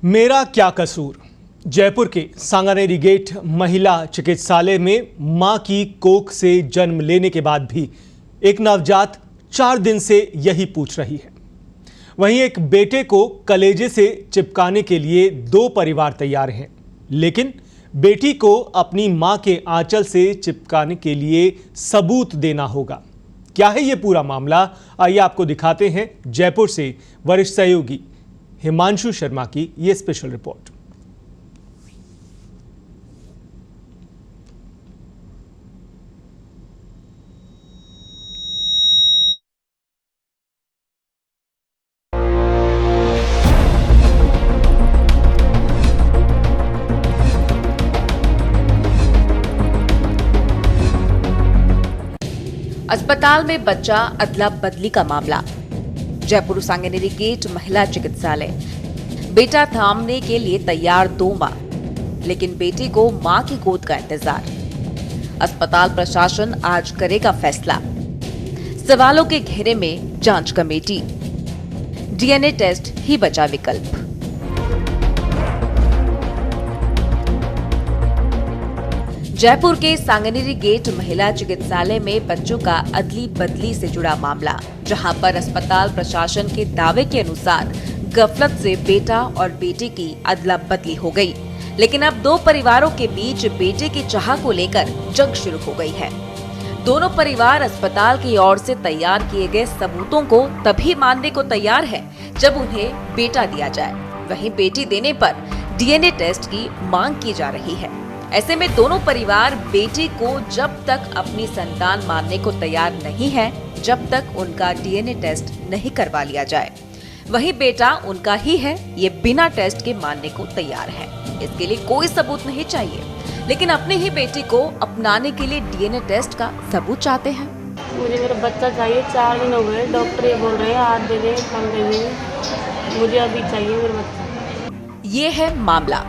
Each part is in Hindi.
मेरा क्या कसूर। जयपुर के सांगानेरी गेट महिला चिकित्सालय में मां की कोख से जन्म लेने के बाद भी एक नवजात 4 दिन से यही पूछ रही है। वहीं एक बेटे को कलेजे से चिपकाने के लिए 2 परिवार तैयार हैं, लेकिन बेटी को अपनी मां के आंचल से चिपकाने के लिए सबूत देना होगा। क्या है ये पूरा मामला, आइए आपको दिखाते हैं जयपुर से वरिष्ठ सहयोगी हिमांशु शर्मा की ये स्पेशल रिपोर्ट। अस्पताल में बच्चा अदला बदली का मामला। जयपुर सांगानेरी गेट महिला चिकित्सालय। बेटा थामने के लिए तैयार 2 मां, लेकिन बेटी को मां की गोद का इंतजार। अस्पताल प्रशासन आज करेगा फैसला। सवालों के घेरे में जांच कमेटी। डीएनए टेस्ट ही बचा विकल्प। जयपुर के सांगानेरी गेट महिला चिकित्सालय में बच्चों का अदली बदली से जुड़ा मामला, जहां पर अस्पताल प्रशासन के दावे के अनुसार गफलत से बेटा और बेटे की अदला बदली हो गई। लेकिन अब 2 परिवारों के बीच बेटे की चाह को लेकर जंग शुरू हो गई है। दोनों परिवार अस्पताल की ओर से तैयार किए गए सबूतों को तभी मानने को तैयार है जब उन्हें बेटा दिया जाए। वहीं बेटी देने पर डीएनए टेस्ट की मांग की जा रही है। ऐसे में दोनों परिवार बेटी को जब तक अपनी संतान मानने को तैयार नहीं है, जब तक उनका डीएनए टेस्ट नहीं करवा लिया जाए। वहीं बेटा उनका ही है, ये बिना टेस्ट के मानने को तैयार है। इसके लिए कोई सबूत नहीं चाहिए, लेकिन अपनी ही बेटी को अपनाने के लिए डीएनए टेस्ट का सबूत चाहते हैं। मुझे मेरा बच्चा चाहिए, 4 दिन हो गए, डॉक्टर ये बोल रहे हैं आज दे दें, कल दे दें, मुझे अभी चाहिए मेरा बच्चा। ये है मामला।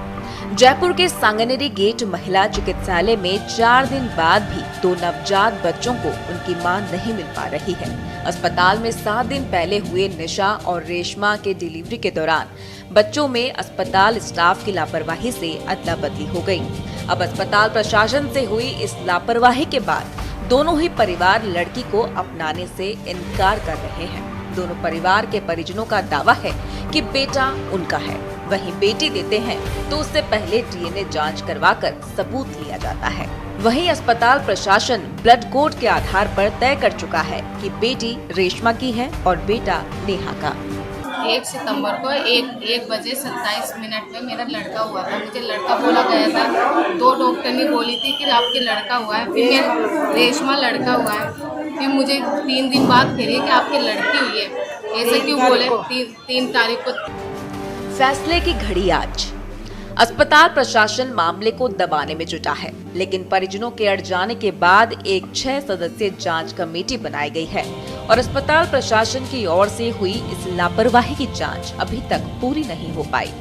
जयपुर के सांगानेरी गेट महिला चिकित्सालय में 4 दिन बाद भी 2 नवजात बच्चों को उनकी मां नहीं मिल पा रही है। अस्पताल में 7 दिन पहले हुए निशा और रेशमा के डिलीवरी के दौरान बच्चों में अस्पताल स्टाफ की लापरवाही से अदला बदली हो गई। अब अस्पताल प्रशासन से हुई इस लापरवाही के बाद दोनों ही परिवार लड़की को अपनाने से इनकार कर रहे हैं। दोनों परिवार के परिजनों का दावा है कि बेटा उनका है, वहीं बेटी देते हैं तो उससे पहले डीएनए जांच करवाकर सबूत लिया जाता है। वहीं अस्पताल प्रशासन ब्लड कोड के आधार पर तय कर चुका है कि बेटी रेशमा की है और बेटा नेहा का। 1 सितंबर को 1 बजे 27 मिनट में मेरा लड़का हुआ था। मुझे लड़का बोला गया था, 2 डॉक्टर ने बोली थी कि आपके लड़का हुआ है, फिर मेरा रेशमा लड़का हुआ है। फिर मुझे 3 दिन बाद फिर कि आपकी लड़की हुई है। ऐसे क्यों बोले? 3 तारीख को। फैसले की घड़ी आज। अस्पताल प्रशासन मामले को दबाने में जुटा है, लेकिन परिजनों के अड़ जाने के बाद एक 6 सदस्यीय जांच कमेटी बनाई गई है और अस्पताल प्रशासन की ओर से हुई इस लापरवाही की जांच अभी तक पूरी नहीं हो पाई।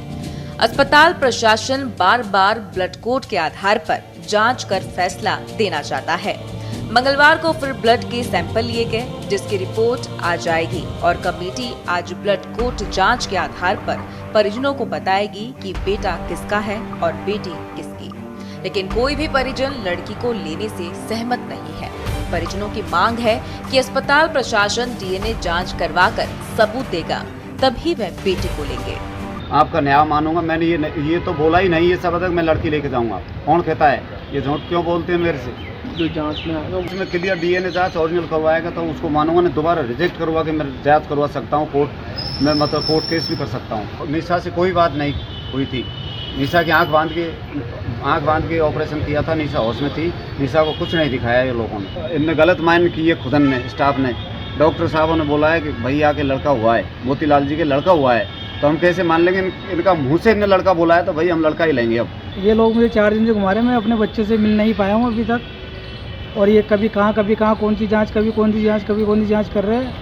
अस्पताल प्रशासन बार-बार ब्लड कोड के आधार पर जांच कर फैसला देना चाहता है। मंगलवार को फिर ब्लड के सैंपल लिए गए, जिसकी रिपोर्ट आ जाएगी और कमेटी आज ब्लड कोड जांच के आधार पर परिजनों को बताएगी कि बेटा किसका है और बेटी किसकी। लेकिन कोई भी परिजन लड़की को लेने से सहमत नहीं है। परिजनों की मांग है कि अस्पताल प्रशासन डीएनए जांच करवाकर सबूत देगा, तभी वह बेटी को लेंगे। आपका न्याय मानूंगा। मैंने ये तो बोला ही नहीं, ये सब तक मैं लड़की लेके जाऊंगा। कौन कहता है? ये झूठ क्यों बोलते हैं मेरे से? जो जांच में आएगा उसमें क्लियर डीएनए जांच ओरिजिनल करवाएगा तो उसको मानूंगा, नहीं दोबारा रिजेक्ट करवा के मैं जांच करवा सकता हूँ। कोर्ट में मतलब कोर्ट केस भी कर सकता हूँ। निशा से कोई बात नहीं हुई थी। निशा की आंख बांध के ऑपरेशन किया था। निशा होश में थी। निशा को कुछ नहीं दिखाया ये लोगों ने। इनने गलत माइंड की है खुदन ने, स्टाफ ने। डॉक्टर साहबों ने बोला है कि भैया के लड़का हुआ है, मोतीलाल जी के लड़का हुआ है, तो हम कैसे मान लेंगे? इनका मुँह से इनने लड़का बोला है तो भाई हम लड़का ही लेंगे। अब ये लोग मुझे 4 दिन से घुमा रहे हैं। मैं अपने बच्चे से मिल नहीं पाया हूँ अभी तक। और ये कभी कहाँ कौन सी जांच, कभी कौन सी जांच कर रहे हैं।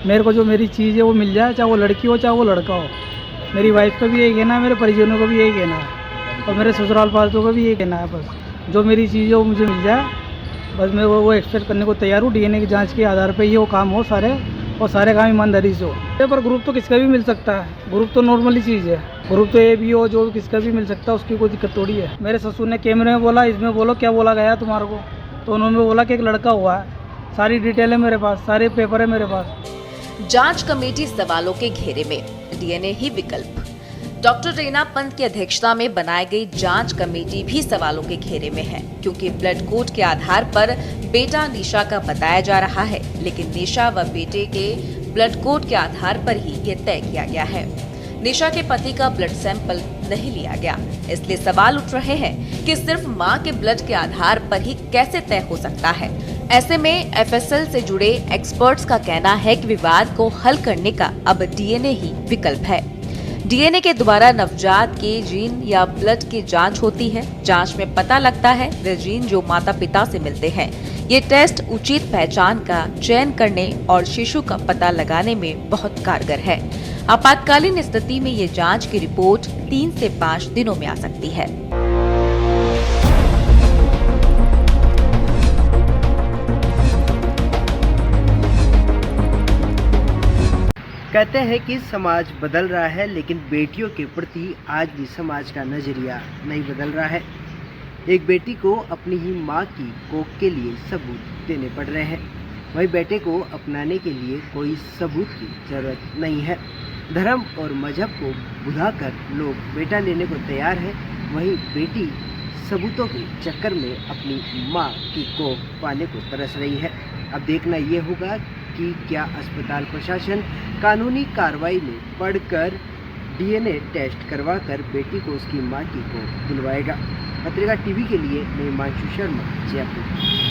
मेरे को जो मेरी चीज़ है वो मिल जाए, चाहे वो लड़की हो चाहे वो लड़का हो। मेरी वाइफ का भी यही कहना है, मेरे परिजनों का भी यही कहना है और मेरे ससुराल पालतों का भी यही कहना है। बस जो मेरी चीज़ है वो मुझे मिल जाए, बस मैं वो एक्सपेक्ट करने को तैयार हूँ। डीएनए की जांच के आधार पर ही वो काम हो सारे, और सारे काम ईमानदारी से हो। पर ग्रुप तो किसका भी मिल सकता है। ग्रुप तो नॉर्मली चीज़ है। ग्रुप तो ये भी हो जो किसका भी मिल सकता है, उसकी कोई दिक्कत थोड़ी है। मेरे ससुर ने कैमरे में बोला, इसमें बोलो क्या बोला गया तुम्हारे को, तो उन्होंने बोला कि एक लड़का हुआ है। सारी डिटेल है मेरे पास, सारे पेपर है मेरे पास। जांच कमेटी सवालों के घेरे में, डीएनए ही विकल्प। डॉक्टर रीना पंत की अध्यक्षता में बनाई गई जांच कमेटी भी सवालों के घेरे में है, क्योंकि ब्लड कोड के आधार पर बेटा निशा का बताया जा रहा है, लेकिन निशा व बेटे के ब्लड कोड के आधार पर ही ये तय किया गया है। निशा के पति का ब्लड सैंपल नहीं लिया गया, इसलिए सवाल उठ रहे हैं कि सिर्फ मां के ब्लड के आधार पर ही कैसे तय हो सकता है। ऐसे में एफएसएल से जुड़े एक्सपर्ट्स का कहना है कि विवाद को हल करने का अब डीएनए ही विकल्प है। डीएनए के द्वारा नवजात के जीन या ब्लड की जांच होती है। जांच में पता लगता है वे जीन जो माता पिता से मिलते हैं। ये टेस्ट उचित पहचान का चयन करने और शिशु का पता लगाने में बहुत कारगर है। आपातकालीन स्थिति में ये जांच की रिपोर्ट 3 से 5 दिनों में आ सकती है। कहते हैं कि समाज बदल रहा है, लेकिन बेटियों के प्रति आज भी समाज का नज़रिया नहीं बदल रहा है। एक बेटी को अपनी ही माँ की कोख के लिए सबूत देने पड़ रहे हैं, वही बेटे को अपनाने के लिए कोई सबूत की ज़रूरत नहीं है। धर्म और मजहब को भुलाकर लोग बेटा लेने को तैयार हैं, वहीं बेटी सबूतों के चक्कर में अपनी माँ की कोख पाने को तरस रही है। अब देखना ये होगा कि क्या अस्पताल प्रशासन कानूनी कार्रवाई में पढ़कर डीएनए टेस्ट करवाकर बेटी को उसकी मां की कोख दिलवाएगा। पत्रिका टीवी के लिए मैं हिमांशु शर्मा, जयपुर।